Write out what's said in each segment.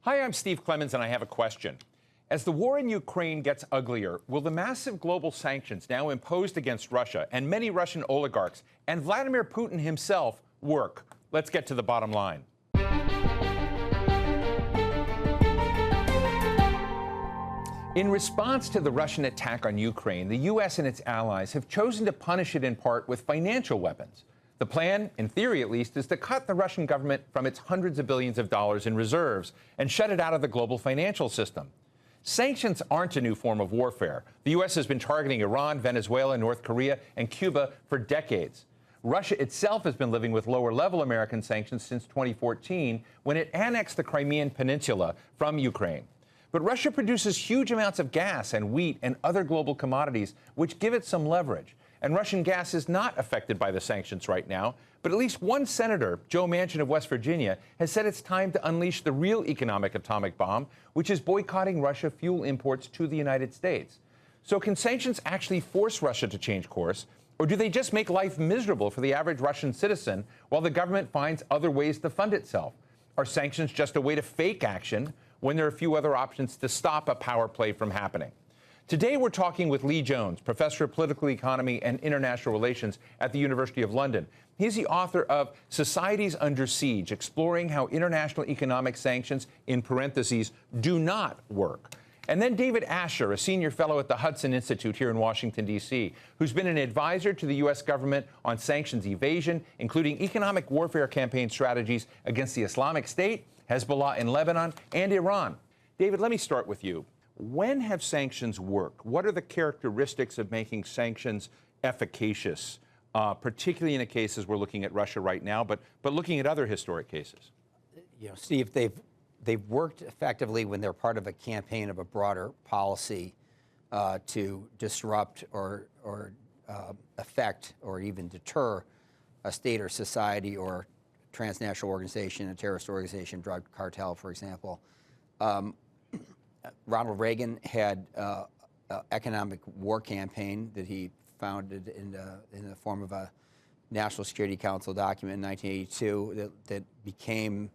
Hi, I'm Steve Clemons, and I have a question. As the war in Ukraine gets uglier, will the massive global sanctions now imposed against Russia and many Russian oligarchs and Vladimir Putin himself work? Let's get to the bottom line. In response to the Russian attack on Ukraine, the U.S. and its allies have chosen to punish it in part with financial weapons. The plan, in theory at least, is to cut the Russian government from its hundreds of billions of dollars in reserves and shut it out of the global financial system. Sanctions aren't a new form of warfare. The U.S. has been targeting Iran, Venezuela, North Korea, and Cuba for decades. Russia itself has been living with lower-level American sanctions since 2014, when it annexed the Crimean Peninsula from Ukraine. But Russia produces huge amounts of gas and wheat and other global commodities, which give it some leverage. And Russian gas is not affected by the sanctions right now. But at least one senator, Joe Manchin of West Virginia, has said it's time to unleash the real economic atomic bomb, which is boycotting Russia fuel imports to the United States. So can sanctions actually force Russia to change course? Or do they just make life miserable for the average Russian citizen while the government finds other ways to fund itself? Are sanctions just a way to fake action when there are few other options to stop a power play from happening? Today, we're talking with Lee Jones, professor of political economy and international relations at the University of London. He's the author of Societies Under Siege, exploring how international economic sanctions, in parentheses, do not work. And then David Asher, a senior fellow at the Hudson Institute here in Washington, D.C., who's been an advisor to the U.S. government on sanctions evasion, including economic warfare campaign strategies against the Islamic State, Hezbollah in Lebanon, and Iran. David, let me start with you. When have sanctions worked? What are the characteristics of making sanctions efficacious, particularly in the cases we're looking at Russia right now, but looking at other historic cases? You know, Steve, they've worked effectively when they're part of a campaign of a broader policy to disrupt or affect or even deter a state or society or transnational organization, a terrorist organization, drug cartel, for example. Ronald Reagan had an economic war campaign that he founded in the form of a National Security Council document in 1982 that became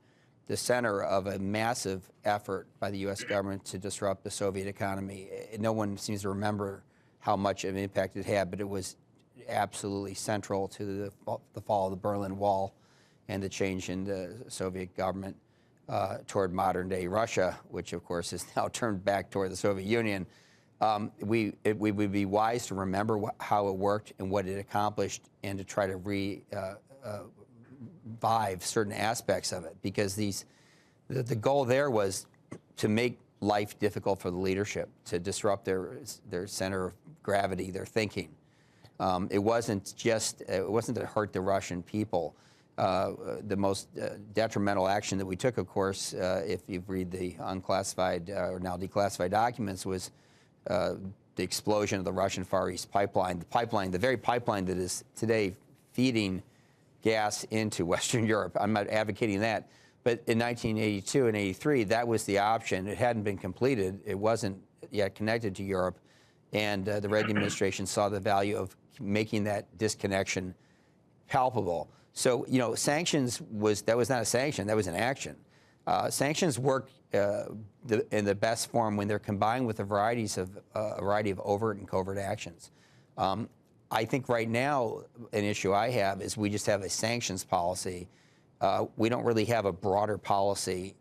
the center of a massive effort by the U.S. government to disrupt the Soviet economy. No one seems to remember how much of an impact it had, but it was absolutely central to the fall of the Berlin Wall and the change in the Soviet government toward modern-day Russia, which, of course, is now turned back toward the Soviet Union. We would be wise to remember how it worked and what it accomplished and to try to revive certain aspects of it, because the goal there was to make life difficult for the leadership, to disrupt their center of gravity, their thinking. It wasn't to hurt the Russian people. The most detrimental action that we took, of course, if you read the unclassified or now declassified documents, was the explosion of the Russian Far East pipeline. The very pipeline that is today feeding gas into Western Europe. I'm not advocating that. But in 1982 and 83, that was the option. It hadn't been completed. It wasn't yet connected to Europe. And the Reagan administration saw the value of making that disconnection palpable. So, you know, sanctions was not a sanction, that was an action. Sanctions work in the best form when they're combined with a variety of overt and covert actions. I think right now an issue I have is we just have a sanctions policy. We don't really have a broader policy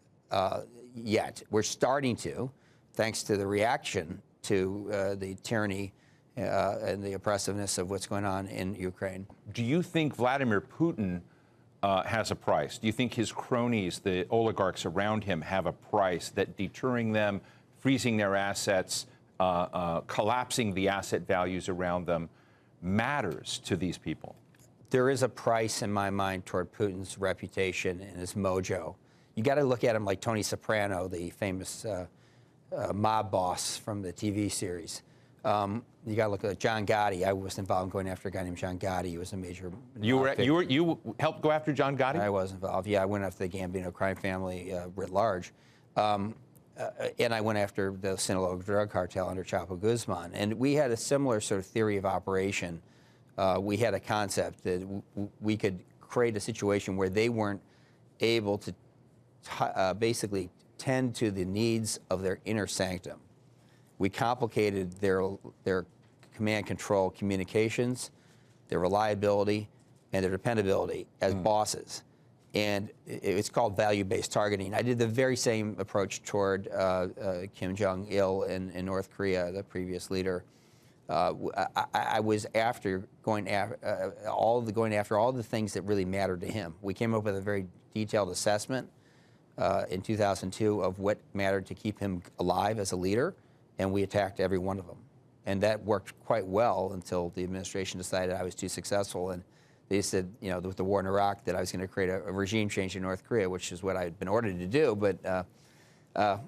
yet. We're starting to, thanks to the reaction to the tyranny and the oppressiveness of what's going on in Ukraine. Do you think Vladimir Putin has a price? Do you think his cronies, the oligarchs around him, have a price that deterring them, freezing their assets, collapsing the asset values around them matters to these people? There is a price in my mind toward Putin's reputation and his mojo. You got to look at him like Tony Soprano, the famous mob boss from the TV series. You got to look at John Gotti. I was involved in going after a guy named John Gotti. He was a major. You helped go after John Gotti? I was involved. Yeah, I went after the Gambino crime family writ large, and I went after the Sinaloa drug cartel under Chapo Guzman. And we had a similar sort of theory of operation. We had a concept that we could create a situation where they weren't able to basically attend to the needs of their inner sanctum. We complicated their command control communications, their reliability, and their dependability as bosses. And it's called value-based targeting. I did the very same approach toward Kim Jong-il in North Korea, the previous leader. I was going after all the things that really mattered to him. We came up with a very detailed assessment in 2002 of what mattered to keep him alive as a leader, and we attacked every one of them. And that worked quite well until the administration decided I was too successful, and they said, with the war in Iraq, that I was going to create a regime change in North Korea, which is what I had been ordered to do, but not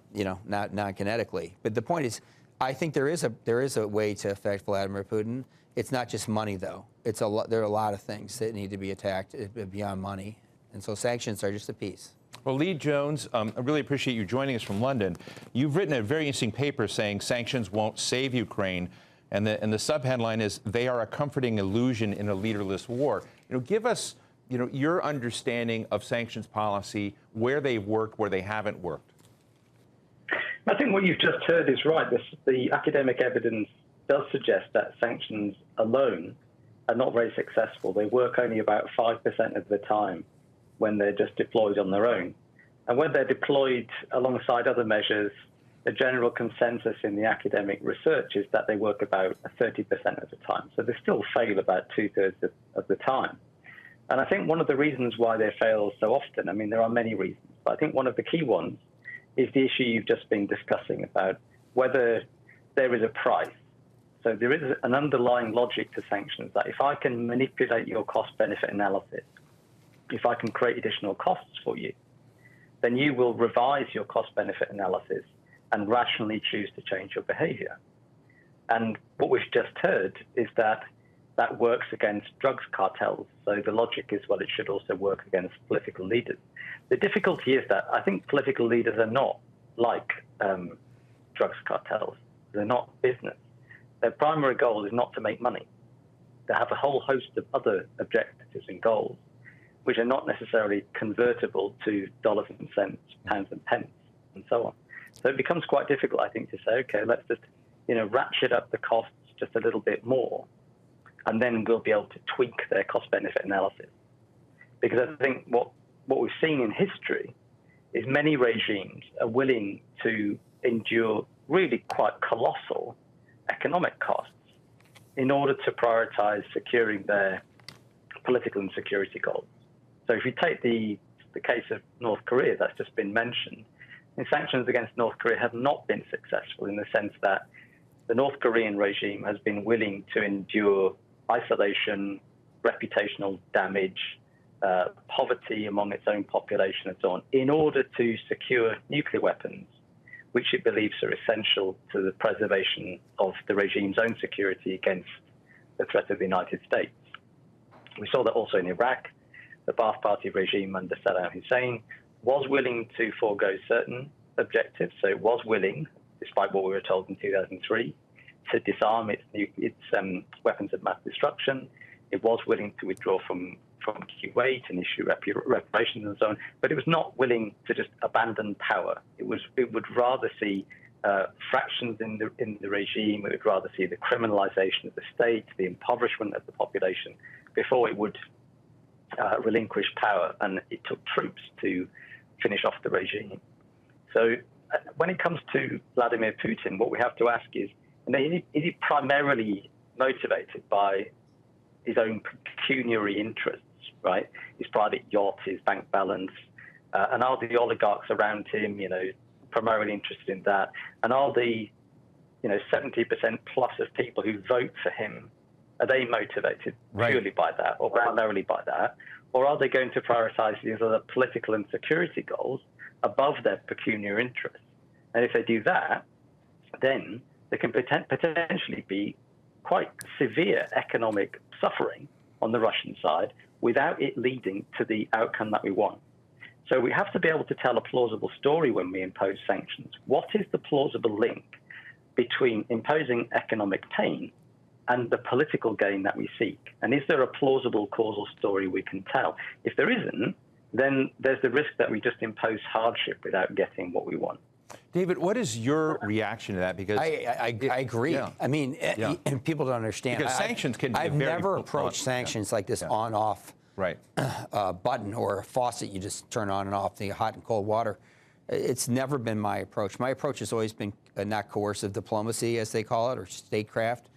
non-kinetically. But the point is, I think there is a way to affect Vladimir Putin. It's not just money, though. There are a lot of things that need to be attacked beyond money, and so sanctions are just a piece. Well, Lee Jones, I really appreciate you joining us from London. You've written a very interesting paper saying sanctions won't save Ukraine, and the subheadline is "They are a comforting illusion in a leaderless war." Give us your understanding of sanctions policy, where they've worked, where they haven't worked. I think what you've just heard is right. The academic evidence does suggest that sanctions alone are not very successful. They work only about 5% of the time when they're just deployed on their own. And when they're deployed alongside other measures, the general consensus in the academic research is that they work about 30% of the time. So they still fail about 2/3 of the time. And I think one of the reasons why they fail so often, I mean, there are many reasons, but I think one of the key ones is the issue you've just been discussing about whether there is a price. So there is an underlying logic to sanctions that if I can manipulate your cost-benefit analysis, if I can create additional costs for you, then you will revise your cost-benefit analysis and rationally choose to change your behavior. And what we've just heard is that that works against drugs cartels. So the logic is, well, it should also work against political leaders. The difficulty is that I think political leaders are not like drugs cartels. They're not business. Their primary goal is not to make money. They have a whole host of other objectives and goals, which are not necessarily convertible to dollars and cents, pounds and pence, and so on. So it becomes quite difficult, I think, to say, okay, let's just, ratchet up the costs just a little bit more, and then we'll be able to tweak their cost-benefit analysis. Because I think what we've seen in history is many regimes are willing to endure really quite colossal economic costs in order to prioritize securing their political and security goals. So if you take the case of North Korea that's just been mentioned, the sanctions against North Korea have not been successful in the sense that the North Korean regime has been willing to endure isolation, reputational damage, poverty among its own population and so on, in order to secure nuclear weapons, which it believes are essential to the preservation of the regime's own security against the threat of the United States. We saw that also in Iraq. The Ba'ath Party regime under Saddam Hussein was willing to forego certain objectives. So it was willing, despite what we were told in 2003, to disarm its weapons of mass destruction. It was willing to withdraw from Kuwait and issue reparations and so on, but it was not willing to just abandon power. It would rather see fractions in the regime. It would rather see the criminalization of the state, the impoverishment of the population, before it would relinquish power, and it took troops to finish off the regime. So when it comes to Vladimir Putin, what we have to ask is he primarily motivated by his own pecuniary interests, right? His private yacht, his bank balance, and are the oligarchs around him, primarily interested in that? And are the, 70% plus of people who vote for him, are they motivated purely by that or primarily by that? Or are they going to prioritize these other political and security goals above their pecuniary interests? And if they do that, then there can potentially be quite severe economic suffering on the Russian side without it leading to the outcome that we want. So we have to be able to tell a plausible story when we impose sanctions. What is the plausible link between imposing economic pain and the political gain that we seek? And is there a plausible causal story we can tell? If there isn't, then there's the risk that we just impose hardship without getting what we want. David, what is your reaction to that? Because I agree. Yeah. I mean, Yeah. and people don't understand. Because sanctions can be I've very never blunt. approached sanctions like this on-off right. button or a faucet you just turn on and off, the hot and cold water. It's never been my approach. My approach has always been not coercive diplomacy, as they call it, or statecraft.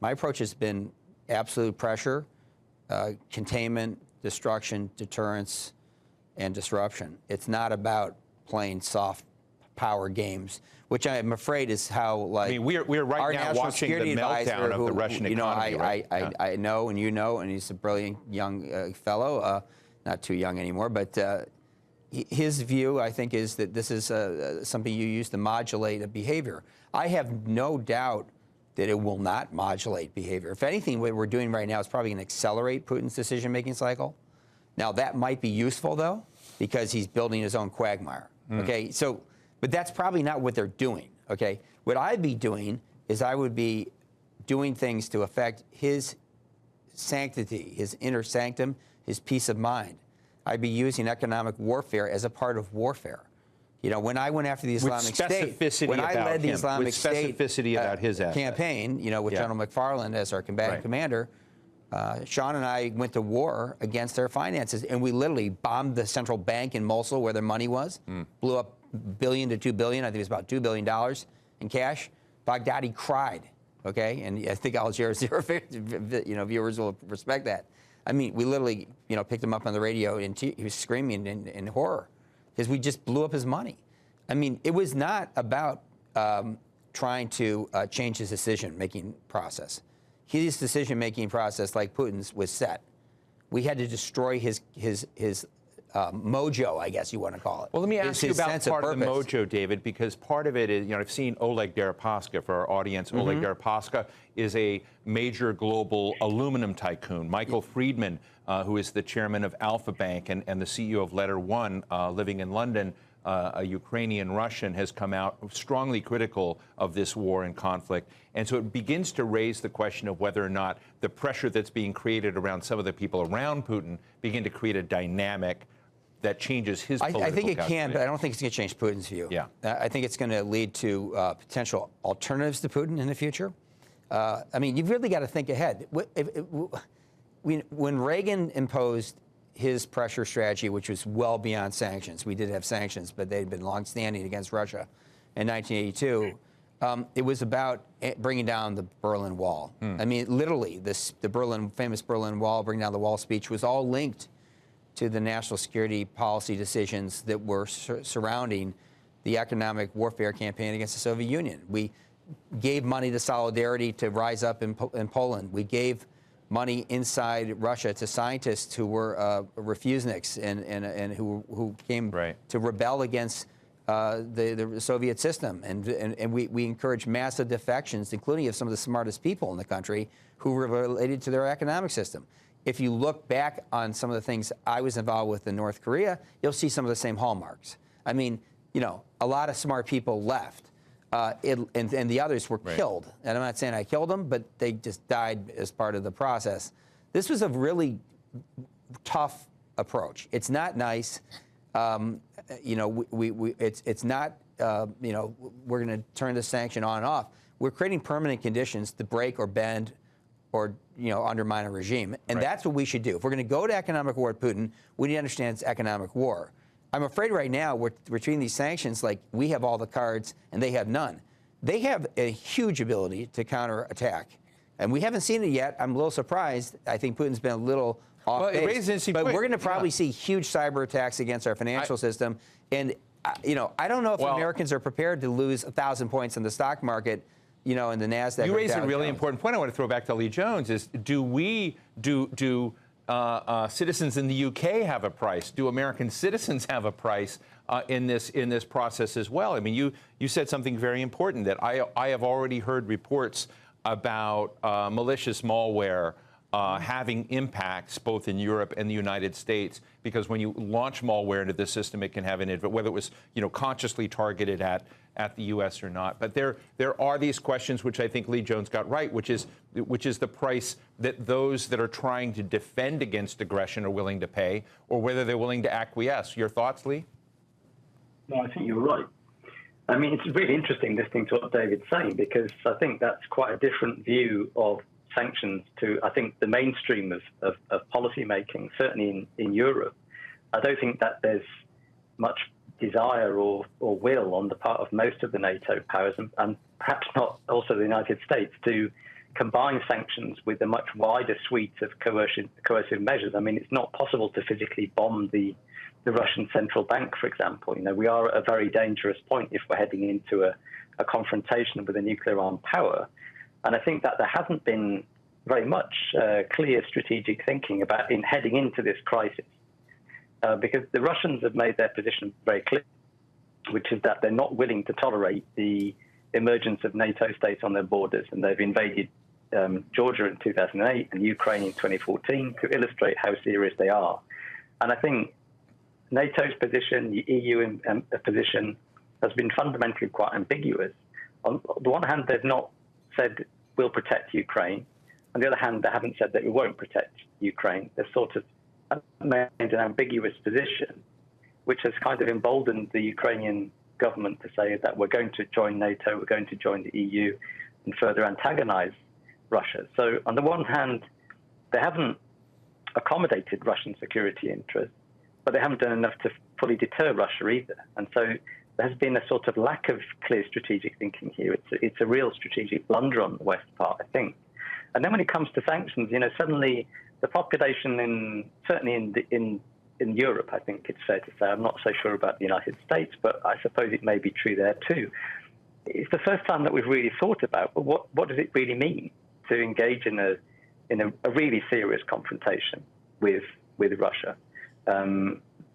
My approach has been absolute pressure, containment, destruction, deterrence, and disruption. It's not about playing soft power games, which I'm afraid is how, like, I mean, we're right our now national watching the security meltdown advisor, of the Russian economy. Right? I know, and you know, and he's a brilliant young fellow, not too young anymore, but his view, I think, is that this is something you use to modulate a behavior. I have no doubt that it will not modulate behavior. If anything, what we're doing right now is probably going to accelerate Putin's decision-making cycle. Now, that might be useful, though, because he's building his own quagmire. Okay, so, but that's probably not what they're doing. Okay, what I'd be doing is I would be doing things to affect his sanctity, his inner sanctum, his peace of mind. I'd be using economic warfare as a part of warfare. You know, when I went after the Islamic State, when I led the Islamic State campaign, you know, with General McFarland as our combatant commander, Sean and I went to war against their finances, and we literally bombed the central bank in Mosul where their money was, blew up $1 billion to $2 billion. I think it was about $2 billion in cash. Baghdadi cried, okay? And I think Al Jazeera, you know, viewers will respect that. I mean, we literally, you know, picked him up on the radio, and he was screaming in horror because we just blew up his money. I mean, it was not about trying to change his decision-making process. His decision-making process, like Putin's, was set. We had to destroy his mojo, I guess you want to call it. Well, let me ask you about part of the mojo, David, because part of it is, you know, I've seen Oleg Deripaska for our audience. Oleg Deripaska is a major global aluminum tycoon. Michael Friedman, who is the chairman of Alpha Bank and the CEO of Letter One, living in London, a Ukrainian Russian, has come out strongly critical of this war and conflict. And so it begins to raise the question of whether or not the pressure that's being created around some of the people around Putin begin to create a dynamic that changes his political I think it can, but I don't think it's going to change Putin's view. Yeah. I think it's going to lead to potential alternatives to Putin in the future. I mean, you've really got to think ahead. When Reagan imposed his pressure strategy, which was well beyond sanctions, we did have sanctions, but they'd been longstanding against Russia in 1982, it was about bringing down the Berlin Wall. I mean, literally, the famous Berlin Wall, bring down the wall speech was all linked to the national security policy decisions that were surrounding the economic warfare campaign against the Soviet Union. We gave money to Solidarity to rise up in Poland. We gave money inside Russia to scientists who were refuseniks and who came to rebel against the Soviet system. And we encouraged massive defections, including of some of the smartest people in the country who were related to their economic system. If you look back on some of the things I was involved with in North Korea, you'll see some of the same hallmarks. I mean, you know, a lot of smart people left, and the others were killed. And I'm not saying I killed them, but they just died as part of the process. This was a really tough approach. It's not nice. You know, it's not, you know, we're going to turn the sanction on and off. We're creating permanent conditions to break or bend or, you know, undermine a regime. And that's what we should do. If we're going to go to economic war with Putin, we need to understand it's economic war. I'm afraid right now we're treating these sanctions like we have all the cards and they have none. They have a huge ability to counterattack. And we haven't seen it yet. I'm a little surprised. I think Putin's been a little off base. But we're going to probably see huge cyber attacks against our financial system. And, you know, I don't know if Americans are prepared to lose 1,000 points in the stock market, you know, in the NASDAQ. You raise a really important point I want to throw back to Lee Jones is, do citizens in the UK have a price? Do American citizens have a price in this process as well? I mean, you said something very important, that I have already heard reports about malicious malware having impacts both in Europe and the United States, because when you launch malware into the system, it can have an whether it was, you know, consciously targeted at at the U.S. or not. But there are these questions, which I think Lee Jones got right, which is the price that those that are trying to defend against aggression are willing to pay, or whether they're willing to acquiesce. Your thoughts, Lee? No, I think you're right. I mean, it's really interesting listening to what David's saying, because I think that's quite a different view of sanctions to, I think, the mainstream of policy making, certainly in Europe. I don't think that there's much desire or will on the part of most of the NATO powers, and perhaps not also the United States, to combine sanctions with a much wider suite of coercive measures. I mean, it's not possible to physically bomb the Russian central bank, for example. You know, we are at a very dangerous point if we're heading into a confrontation with a nuclear armed power. And I think that there hasn't been very much clear strategic thinking about heading into this crisis, because the Russians have made their position very clear, which is that they're not willing to tolerate the emergence of NATO states on their borders. And they've invaded Georgia in 2008 and Ukraine in 2014 to illustrate how serious they are. And I think NATO's position, the EU position, has been fundamentally quite ambiguous. On the one hand, they've not said we'll protect Ukraine. On the other hand, they haven't said that we won't protect Ukraine. They've sort of made an ambiguous position, which has kind of emboldened the Ukrainian government to say that we're going to join NATO, we're going to join the EU, and further antagonize Russia. So on the one hand, they haven't accommodated Russian security interests, but they haven't done enough to fully deter Russia either. And so there has been a sort of lack of clear strategic thinking here. It's a real strategic blunder on the West part, I think. And then when it comes to sanctions, you know, suddenly the population certainly in Europe, I think it's fair to say, I'm not so sure about the United States, but I suppose it may be true there too. It's the first time that we've really thought about, well, what does it really mean to engage in a really serious confrontation with Russia?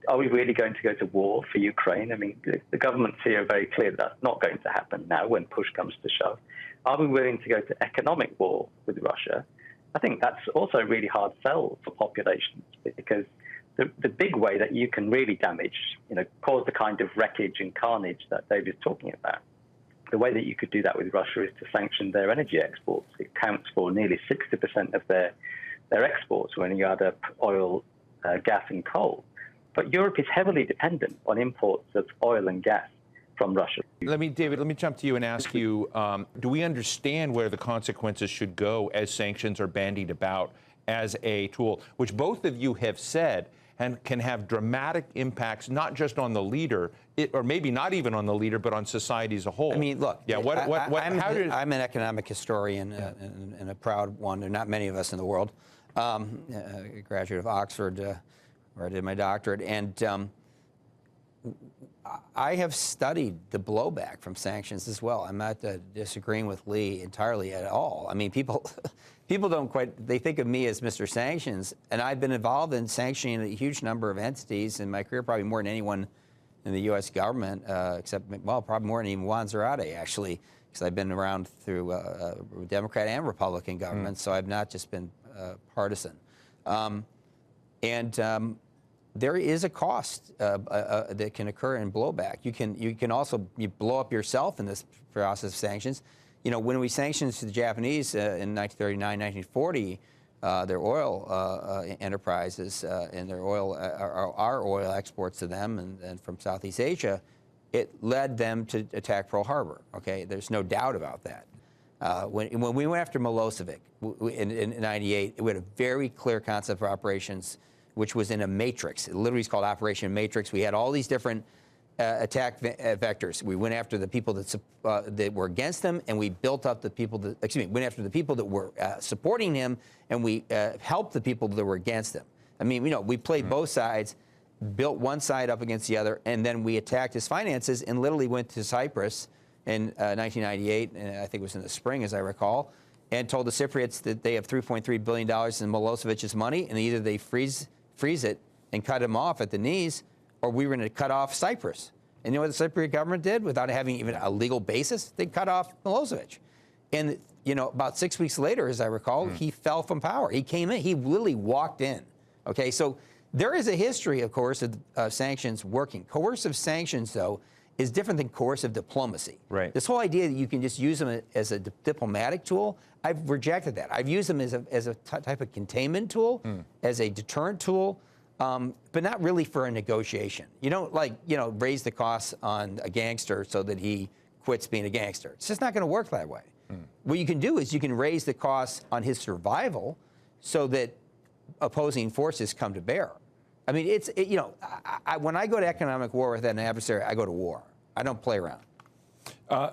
Are we really going to go to war for Ukraine? I mean, the governments here are very clear that that's not going to happen now when push comes to shove. Are we willing to go to economic war with Russia? I think that's also a really hard sell for populations, because the big way that you can really damage, you know, cause the kind of wreckage and carnage that David's talking about, the way that you could do that with Russia is to sanction their energy exports. It counts for nearly 60% of their exports when you add up oil, gas and coal. But Europe is heavily dependent on imports of oil and gas from Russia. David, let me jump to you and ask you, do we understand where the consequences should go as sanctions are bandied about as a tool, which both of you have said and can have dramatic impacts, not just on the leader, or maybe not even on the leader, but on society as a whole? I mean, look, yeah, I'm an economic historian and a proud one. There are not many of us in the world. A graduate of Oxford, where I did my doctorate, and I have studied the blowback from sanctions as well. I'm not disagreeing with Lee entirely at all. I mean, people don't quite, they think of me as Mr. Sanctions, and I've been involved in sanctioning a huge number of entities in my career, probably more than anyone in the U.S. government, except, well, probably more than even Juan Zarate, actually, because I've been around through Democrat and Republican governments, so I've not just been partisan. There is a cost that can occur in blowback. You can also blow up yourself in this process of sanctions. You know, when we sanctioned the Japanese in 1939, 1940, their oil enterprises and their oil, our oil exports to them and from Southeast Asia, it led them to attack Pearl Harbor. Okay, there's no doubt about that. When we went after Milosevic in '98, we had a very clear concept of operations, which was in a matrix. It literally is called Operation Matrix. We had all these different attack vectors. We went after the people that were against him, and we built up the people that, went after the people that were supporting him, and we helped the people that were against him. I mean, you know, we played both sides, built one side up against the other, and then we attacked his finances and literally went to Cyprus in 1998, and I think it was in the spring, as I recall, and told the Cypriots that they have $3.3 billion in Milosevic's money, and either they freeze it and cut him off at the knees, or we were going to cut off Cyprus. And you know what the Cypriot government did without having even a legal basis? They cut off Milosevic. And, you know, about 6 weeks later, as I recall, he fell from power. He came in. He literally walked in. Okay, so there is a history, of course, of sanctions working. Coercive sanctions, though, is different than coercive diplomacy. Right. This whole idea that you can just use them as a diplomatic tool, I've rejected that. I've used them as a type of containment tool, as a deterrent tool, but not really for a negotiation. You don't raise the costs on a gangster so that he quits being a gangster. It's just not going to work that way. What you can do is you can raise the costs on his survival so that opposing forces come to bear. I mean, when I go to economic war with an adversary, I go to war. I don't play around.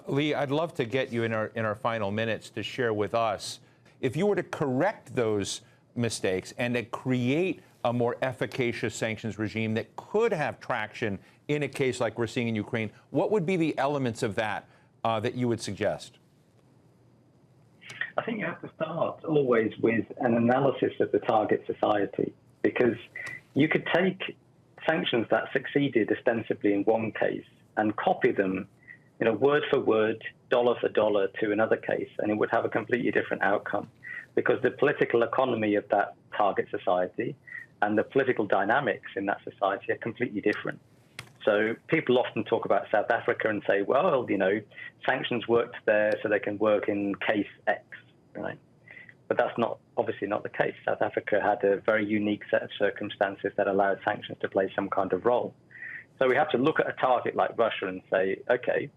Lee, I'd love to get you in our final minutes to share with us, if you were to correct those mistakes and to create a more efficacious sanctions regime that could have traction in a case like we're seeing in Ukraine, what would be the elements of that that you would suggest? I think you have to start always with an analysis of the target society, because you could take sanctions that succeeded ostensibly in one case and copy them, word for word, dollar for dollar to another case, and it would have a completely different outcome, because the political economy of that target society and the political dynamics in that society are completely different. So people often talk about South Africa and say, well, sanctions worked there so they can work in case X, right? But that's obviously not the case. South Africa had a very unique set of circumstances that allowed sanctions to play some kind of role. So we have to look at a target like Russia and say, okay,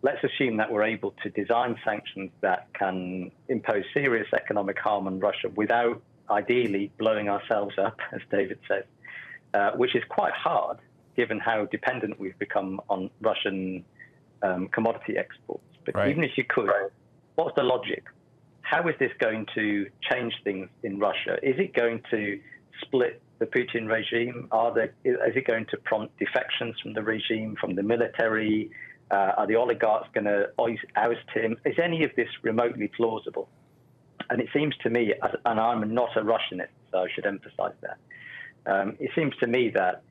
let's assume that we're able to design sanctions that can impose serious economic harm on Russia without ideally blowing ourselves up, as David says, which is quite hard given how dependent we've become on Russian commodity exports. But even if you could, what's the logic? How is this going to change things in Russia? Is it going to split the Putin regime? Is it going to prompt defections from the regime, from the military? Are the oligarchs going to oust him? Is any of this remotely plausible? And it seems to me, and I'm not a Russianist, so I should emphasize that, it seems to me that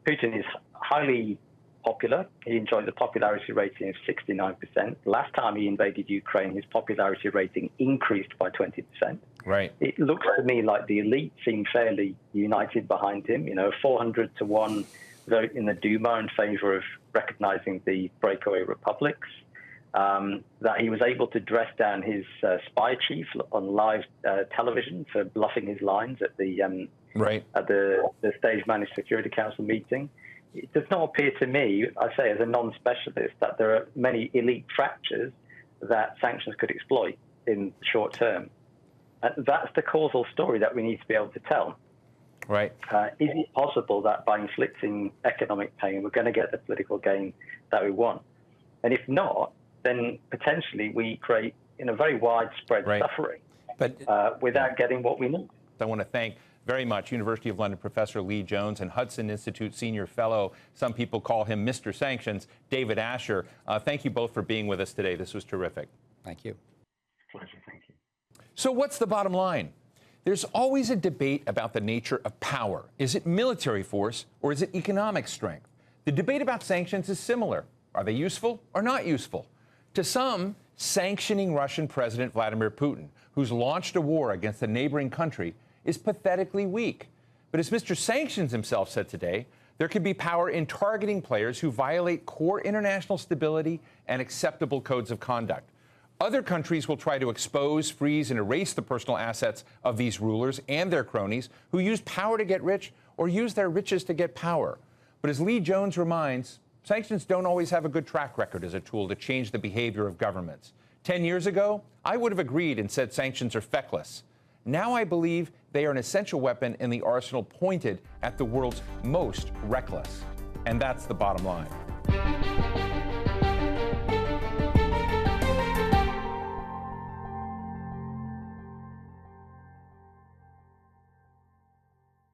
Putin is highly popular. He enjoys a popularity rating of 69%. Last time he invaded Ukraine, his popularity rating increased by 20%. Right. It looks to me like the elite seem fairly united behind him. 400-1 vote in the Duma in favor of recognizing the breakaway republics. That he was able to dress down his spy chief on live television for bluffing his lines at the Stage Managed Security Council meeting. It does not appear to me, I say as a non-specialist, that there are many elite fractures that sanctions could exploit in the short term. And that's the causal story that we need to be able to tell. Right. Is it possible that by inflicting economic pain, we're going to get the political gain that we want? And if not, then potentially we create very widespread suffering without getting what we need. I want to thank very much University of London professor Lee Jones and Hudson Institute senior fellow, some people call him Mr. Sanctions, David Asher. Thank you both for being with us today. This was terrific. Thank you. Pleasure, thank you. So what's the bottom line? There's always a debate about the nature of power. Is it military force or is it economic strength? The debate about sanctions is similar. Are they useful or not useful? To some, sanctioning Russian President Vladimir Putin, who's launched a war against a neighboring country, is pathetically weak. But as Mr. Sanctions himself said today, there could be power in targeting players who violate core international stability and acceptable codes of conduct. Other countries will try to expose, freeze, and erase the personal assets of these rulers and their cronies who use power to get rich or use their riches to get power. But as Lee Jones reminds, sanctions don't always have a good track record as a tool to change the behavior of governments. 10 years ago, I would have agreed and said sanctions are feckless. Now I believe they are an essential weapon in the arsenal pointed at the world's most reckless. And that's the bottom line.